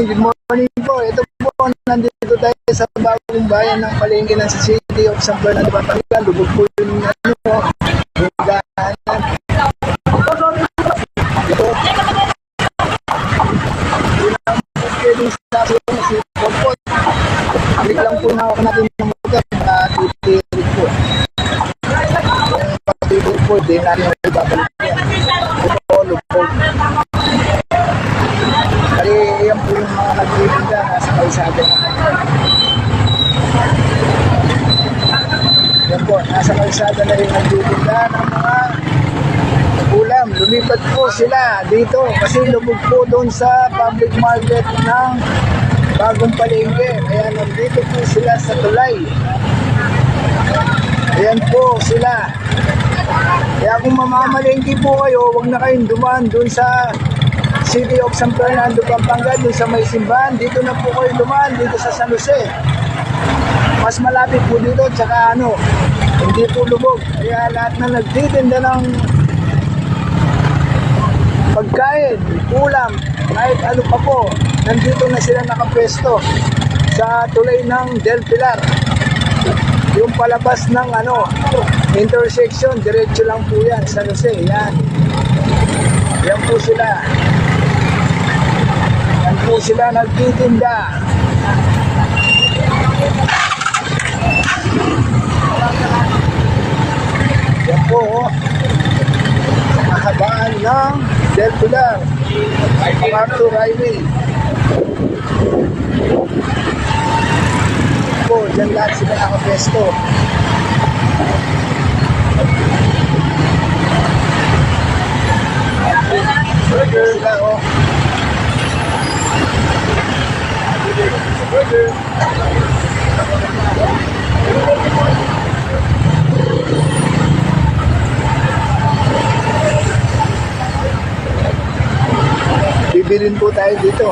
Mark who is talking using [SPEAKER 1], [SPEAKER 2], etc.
[SPEAKER 1] good morning po. Ito po, nandito tayo sa bagong bayan ng Palengke ng City of San Fernando, Pampanga. Lubog po yung yung daanan. Ito. Pwedeng sabi ko si Popot. Balik lang po na ako natin ng motor at itirik po. Pag-itirik po, di natin yung ibabalik yan. Ito, lubog. Kali, yan po yung mga nagtitinda nasa kalsada na. Yan po, nasa kalsada na yung nagtitinda ng mga ulam. Lumipat po sila dito kasi lumog po doon sa public market ng Bagong Palengke. Kaya nandito po sila sa tulay. Ayan po sila. Kaya kung mamamalengke po kayo, huwag na kayong dumaan doon sa City of San Fernando, Pampanga, doon sa may simbahan. Dito na po kayo dumaan, dito sa San Jose. Mas malapit po dito, tsaka hindi po lubog. Kaya lahat na nagtitinda ng pagkain, ulam, kahit ano pa po, nandito na sila nakapwesto sa tulay ng Del Pilar. Yung palabas ng intersection, diretso lang po yan, San Jose, yan. Yan po sila. Yan po sila nagtitinda. Yan po, sa kahabaan ng Del Pilar, MacArthur Highway. Po, dyan lahat sila nakapesto. Burger sila, Burger. Bibilin po tayo dito.